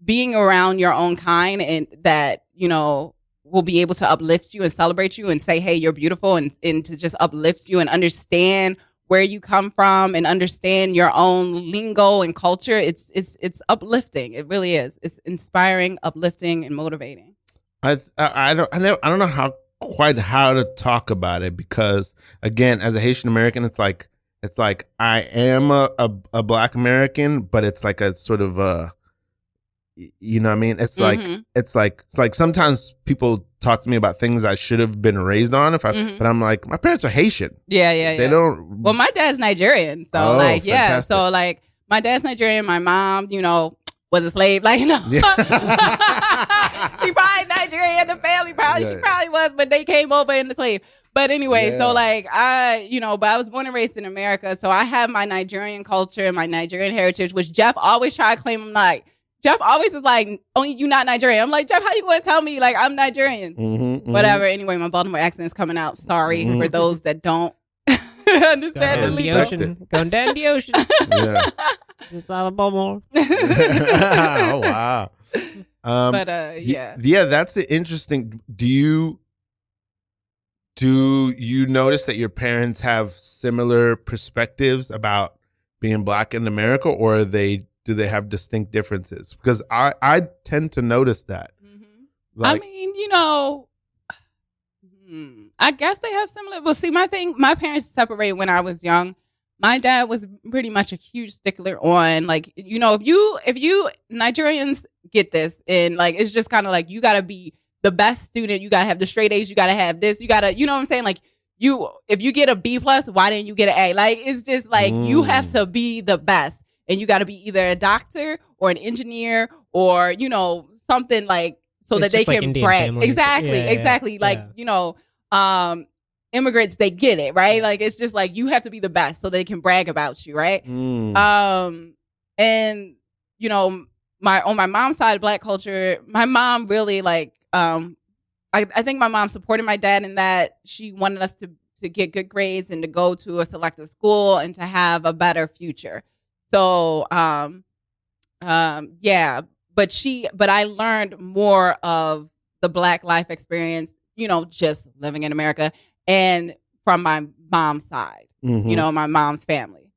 Being around your own kind and that, will be able to uplift you and celebrate you and say, hey, you're beautiful and to just uplift you and understand where you come from and understand your own lingo and culture. It's uplifting. It really is. It's inspiring, uplifting, and motivating. I don't know how to talk about it because again, as a Haitian American, it's like I am a Black American, but it's like a sort of a, you know what I mean? It's like it's like sometimes people talk to me about things I should have been raised on but I'm like, my parents are Haitian. Yeah. They don't. Well, my dad's Nigerian, so fantastic. So like my dad's Nigerian, my mom, was a slave, like she probably Nigerian, the family probably she probably was, but they came over in the slave. But anyway, so like but I was born and raised in America, so I have my Nigerian culture and my Nigerian heritage, which Jeff always tried to claim. I'm like, Jeff always is like, only you not Nigerian. I'm like, Jeff, how you going to tell me like I'm Nigerian? Whatever. Anyway, my Baltimore accent is coming out. Sorry for those that don't understand the lingo. Going down the ocean. Yeah. Just out of Baltimore. Oh wow. Yeah, that's interesting. Do you notice that your parents have similar perspectives about being Black in America, or do they have distinct differences? Because I tend to notice that. Like, I mean, I guess they have similar. Well, see, my parents separated when I was young. My dad was pretty much a huge stickler on like, if you Nigerians get this, and like it's just kind of like you got to be the best student, you got to have the straight A's, you got to have this, you got to, you know what I'm saying? Like if you get a B+, why didn't you get an A? Like it's just like you have to be the best. And you got to be either a doctor or an engineer or, something like so that they can brag. Families. Exactly. Like, immigrants, they get it, right? Like, it's just like you have to be the best so they can brag about you, right? And, on my mom's side of Black culture, my mom really like, I think my mom supported my dad in that she wanted us to get good grades and to go to a selective school and to have a better future. So, but I learned more of the Black life experience, just living in America and from my mom's side, my mom's family,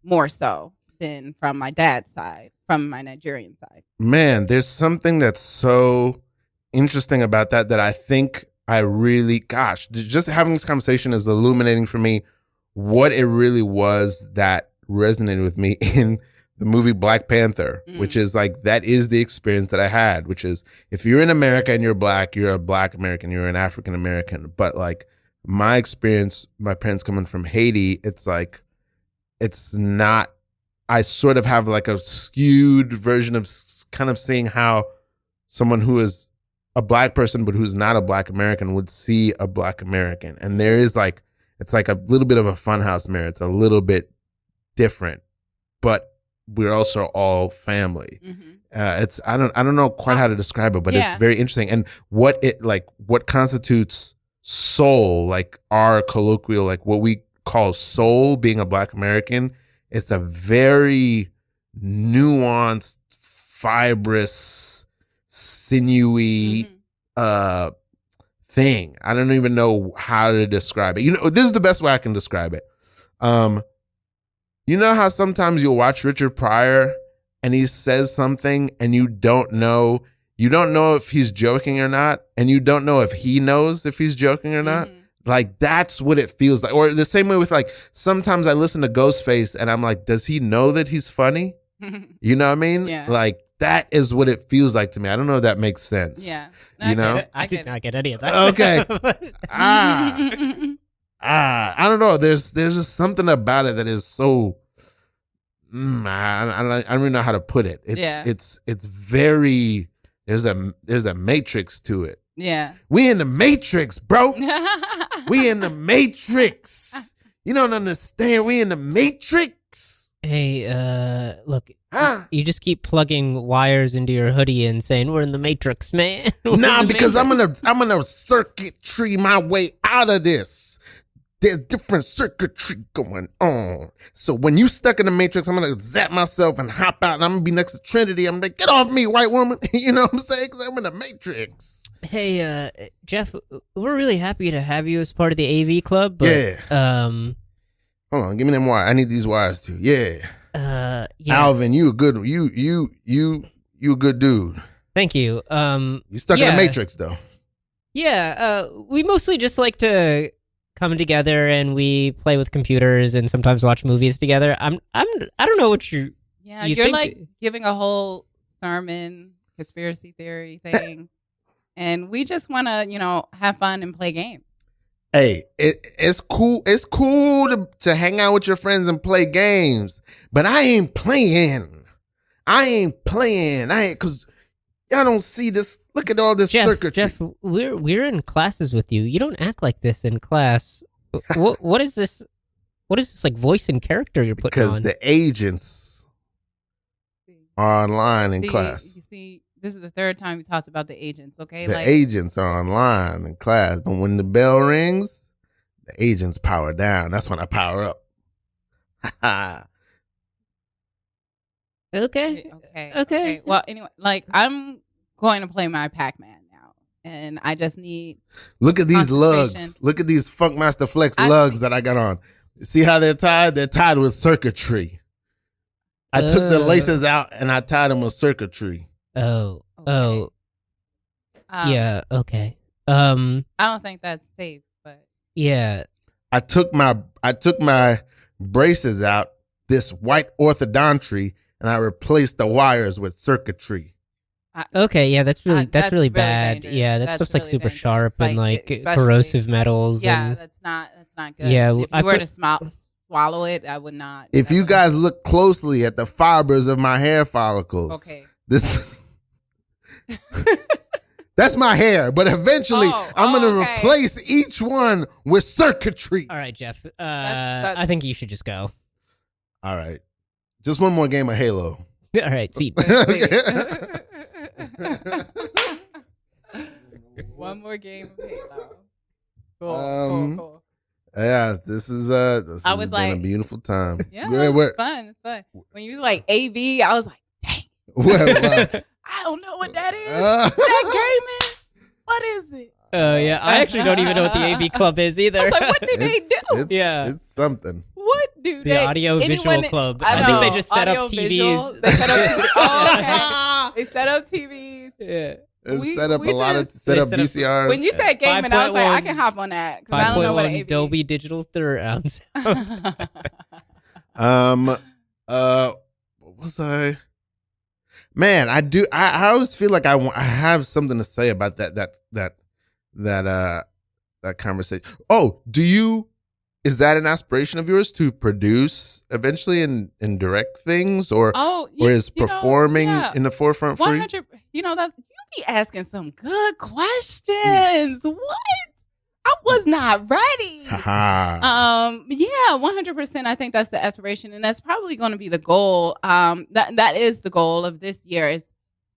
more so than from my dad's side, from my Nigerian side. Man, there's something that's so interesting about that I think I really, just having this conversation is illuminating for me what it really was that resonated with me in the movie Black Panther, which is like, that is the experience that I had, which is if you're in America and you're Black, you're a Black American, you're an African American. But like my experience, my parents coming from Haiti, it's like, it's not, I sort of have like a skewed version of kind of seeing how someone who is a Black person, but who's not a Black American would see a Black American. And there is like, it's like a little bit of a funhouse mirror. It's a little bit different, but we're also all family. It's I don't know quite how to describe it, but it's very interesting. And what constitutes soul, like our colloquial, like what we call soul, being a Black American, it's a very nuanced, fibrous, sinewy thing. I don't even know how to describe it. This is the best way I can describe it. You know how sometimes you'll watch Richard Pryor and he says something and you don't know you don't know if he's joking or not, and you don't know if he knows if he's joking or not. Like, that's what it feels like. Or the same way with, like, sometimes I listen to Ghostface and I'm like, does he know that he's funny? You know what I mean? Yeah. Like, that is what it feels like to me. I don't know if that makes sense. Yeah. You know? I did not get any of that. Okay. I don't know. There's just something about it that is so. I don't even know how to put it. It's very. There's a matrix to it. Yeah. We in the matrix, bro. We in the matrix. You don't understand. We in the matrix. Hey, look, you just keep plugging wires into your hoodie and saying we're in the matrix, man. Nah, because I'm gonna circuitry my way out of this. There's different circuitry going on. So when you stuck in the matrix, I'm gonna zap myself and hop out, and I'm gonna be next to Trinity. I'm like, get off me, white woman. You know what I'm saying? Because I'm in the matrix. Hey, Jeff, we're really happy to have you as part of the AV club. But, yeah. Hold on, give me them wires. I need these wires too. Yeah. Yeah. Alvin, you a good you a good dude. Thank you. You stuck in the matrix though. Yeah. We mostly just like to come together and we play with computers and sometimes watch movies together. I don't know what you. Yeah, you you're think like giving a whole sermon conspiracy theory thing, and we just want to have fun and play games. Hey, it's cool. It's cool to hang out with your friends and play games, but I ain't playing. Because y'all don't see this. Look at all this circuitry. Jeff, we're in classes with you. You don't act like this in class. What is this? What is this like voice and character you're putting on? Because the agents are online in class. You see, this is the third time we talked about the agents. Okay, the agents are online in class, but when the bell rings, the agents power down. That's when I power up. Okay. Well, anyway, I'm going to play my Pac-Man now, and I just need. Look at these lugs. Look at these Funkmaster Flex lugs that I got on. See how they're tied? They're tied with circuitry. I took the laces out and I tied them with circuitry. Yeah. Okay. I don't think that's safe, but yeah. I took my braces out, this white orthodontry, and I replaced the wires with circuitry. Okay, yeah, that's really bad. Dangerous. Yeah, that stuff's like really super dangerous. sharp and like corrosive metals. Yeah, and, that's not good. Yeah, if you were to swallow it, I would not. If you guys look closely at the fibers of my hair follicles, okay, this that's my hair. But eventually, I'm gonna replace each one with circuitry. All right, Jeff. I think you should just go. All right, just one more game of Halo. All right, see. One more game of Halo. Cool. Yeah, this has been a beautiful time. Yeah, it's fun. It's fun. When you like AV, I was like, dang. I don't know what that is. That gaming? What is it? Yeah, I actually don't even know what the AV Club is either. I was like, what do they do? It's something. What do the Audio Visual Club. I think they just set up TVs. They set up TVs. They set up TVs. Yeah. Set up VCRs. When you said gaming, I was like, I can hop on that because I don't know what an AV Dolby Digital surround sound. What was I? Man, I always feel like I have something to say about that conversation. Oh, is that an aspiration of yours to produce eventually and direct things, or is performing in the forefront for you? 100. That you be asking some good questions. What? I was not ready. Yeah, 100%. I think that's the aspiration, and that's probably going to be the goal. That is the goal of this year is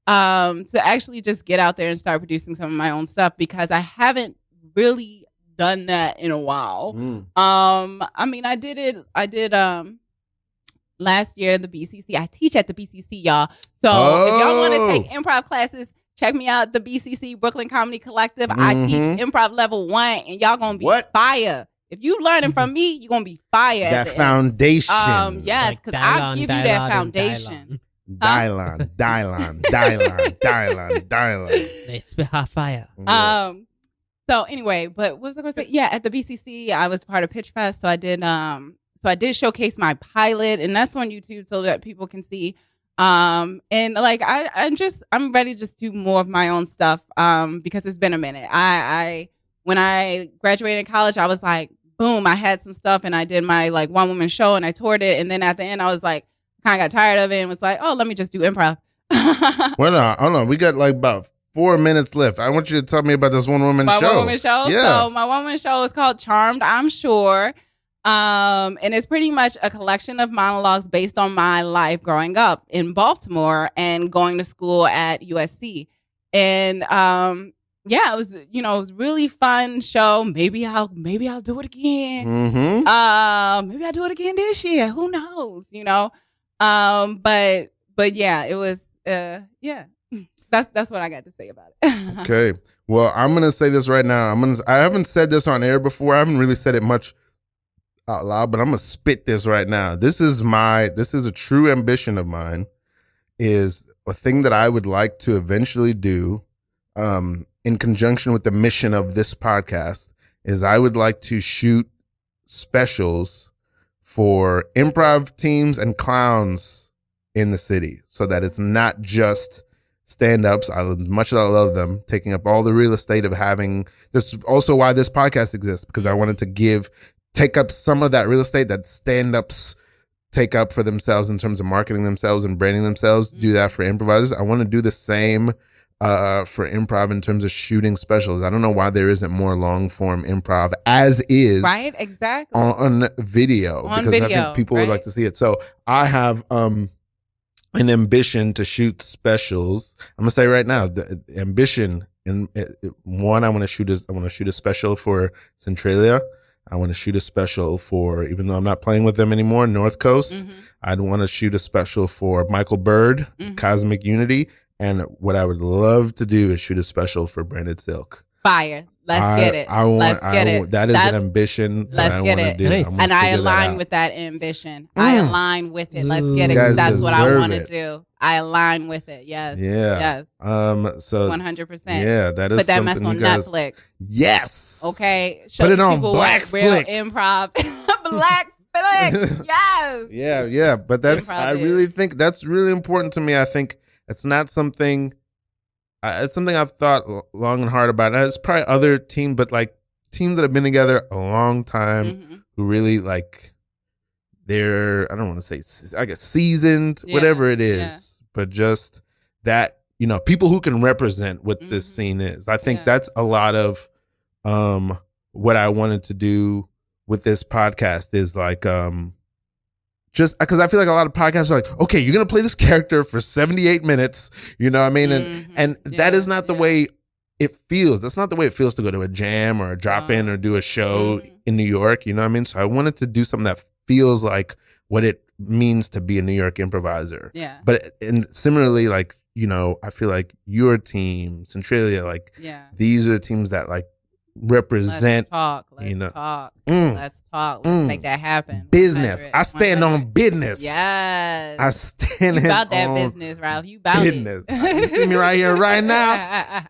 to actually just get out there and start producing some of my own stuff because I haven't really done that in a while. I mean, I did last year the BCC. I teach at the BCC, y'all. So if y'all want to take improv classes, check me out, the BCC Brooklyn Comedy Collective. I teach improv level 1, and y'all gonna be fire. If you learning from me, you're gonna be fire. That foundation. Yes, because I'll give you that foundation. Dylon. They spit hot fire. So anyway, but what was I going to say? Yeah, at the BCC, I was part of Pitch Fest, so I did showcase my pilot, and that's on YouTube so that people can see. And like I'm ready to just do more of my own stuff because it's been a minute. When I graduated in college, I was like, boom, I had some stuff and I did my like one woman show and I toured it, and then at the end I was like, kind of got tired of it and was like, oh, let me just do improv. Well, no, hold on. We got like about 4 minutes left. I want you to tell me about this one woman show. My one woman show? Yeah. So my one woman show is called Charmed, I'm Sure. And it's pretty much a collection of monologues based on my life growing up in Baltimore and going to school at USC. And yeah, it was really fun show. Maybe I'll do it again. Mm-hmm. Maybe I'll do it again this year. Who knows? But yeah, it was yeah. That's what I got to say about it. Okay. Well, I'm gonna say this right now. I haven't said this on air before. I haven't really said it much out loud, but I'm gonna spit this right now. This is a true ambition of mine, is a thing that I would like to eventually do, in conjunction with the mission of this podcast, is I would like to shoot specials for improv teams and clowns in the city, so that it's not just stand-ups, as much as I love them, taking up all the real estate of having this. Also why this podcast exists, because I wanted to take up some of that real estate that stand-ups take up for themselves in terms of marketing themselves and branding themselves. Do that for improvisers. I want to do the same for improv in terms of shooting specials. I don't know why there isn't more long-form improv as is, right? Exactly. On video. On because video, I think people right? would like to see it. So I have an ambition to shoot specials. I'm gonna say right now, the ambition one, I want to shoot a special for Centralia. I want to shoot a special for, even though I'm not playing with them anymore, North Coast. Mm-hmm. I'd want to shoot a special for Michael Bird, Cosmic Unity, and what I would love to do is shoot a special for Branded Silk. Fire. Let's get it. Let's get it. That is an ambition. Let's get it. Nice. And I align with that ambition. I align with it. Let's get it. You guys That's what I deserve want to it. do. I align with it. Yes. Yeah. Yes. So 100%. Yeah, that is Put that mess something on you guys, Netflix. Yes. Okay. Show Put it these on people what real Blackflix. improv. Blackflix. Yes. Yeah. But Improv I really think that's really important to me. I think it's not something. It's something I've thought long and hard about. And it's probably other teams, but like teams that have been together a long time, who really like they're, I don't want to say, I guess seasoned, whatever it is, but just that, people who can represent what this scene is. I think that's a lot of what I wanted to do with this podcast is like, just because I feel like a lot of podcasts are like, okay, you're going to play this character for 78 minutes, you know what I mean? And that is not the way it feels. That's not the way it feels to go to a jam or a drop in or do a show in New York, you know what I mean? So I wanted to do something that feels like what it means to be a New York improviser. Yeah. But and similarly, like, I feel like your team, Centralia, like these are the teams that like represent. Let's talk. Let's talk. Let's make that happen. Business. 100, I stand 100. on business. Yes. I stand you about that on business, Ralph. You about business. it. You see me right here, right now.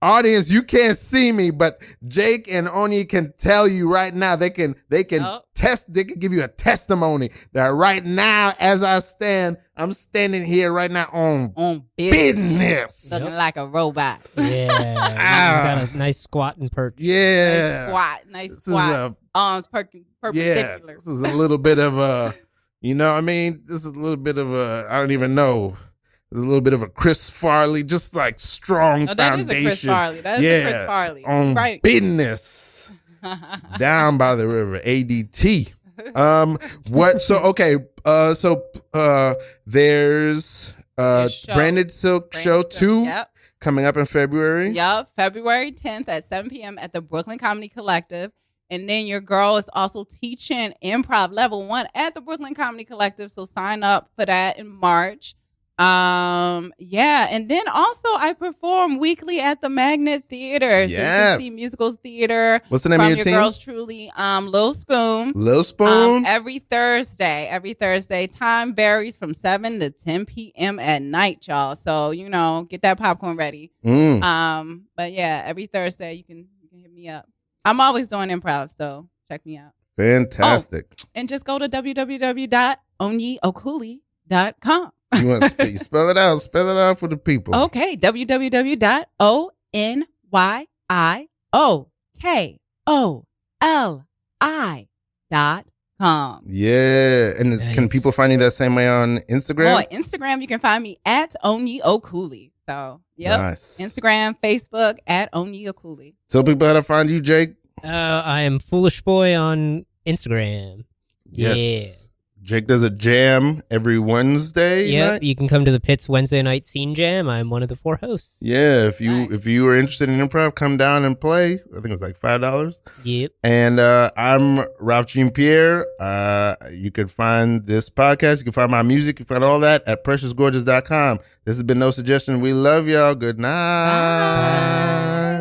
Audience, you can't see me, but Jake and Onyi can tell you right now. They can test. They can give you a testimony that right now, as I stand, I'm standing here right now on business. Looking like a robot. Yeah, he's got a nice squat and perch. Yeah, nice squat. Arms perpendicular. Yeah, this is a little bit of a, you know what I mean? This is a little bit of a, I don't even know. There's a little bit of a Chris Farley, just like strong foundation. That is a Chris Farley. That is a Chris Farley. On right. business. Down by the river, ADT. There's Branded Silk Show 2 coming up in February. Yep, February 10th at 7 p.m. at the Brooklyn Comedy Collective. And then your girl is also teaching improv level 1 at the Brooklyn Comedy Collective. So sign up for that in March. Yeah, and then also I perform weekly at the Magnet Theater. So you can see musical theater. What's the name of your team? Girls Truly, Lil Spoon. Lil Spoon. Every Thursday. Time varies from 7 to 10 p.m. at night, y'all. So, get that popcorn ready. But yeah, every Thursday you can hit me up. I'm always doing improv, so check me out. Fantastic. And just go to www.onyiokoli.com. You want to spell it out? Spell it out for the people. Okay, www.onyiokoli.com. Yeah, and Nice. Can people find you that same way on Instagram? On Instagram, you can find me at Onyi Okoli. So, yep. Nice. Instagram, Facebook at Onyi Okoli. Tell people how to find you, Jake. I am Foolish Boy on Instagram. Yes. Yeah. Jake does a jam every Wednesday Yep, night. you can come to the Pits Wednesday night scene jam. I'm one of the 4 hosts. Yeah, if you are interested in improv, come down and play. I think it's like $5. Yep. And I'm Ralph Jean Pierre. You can find this podcast. You can find my music. You can find all that at preciousgorgeous.com. This has been No Suggestion. We love y'all. Good night. Bye.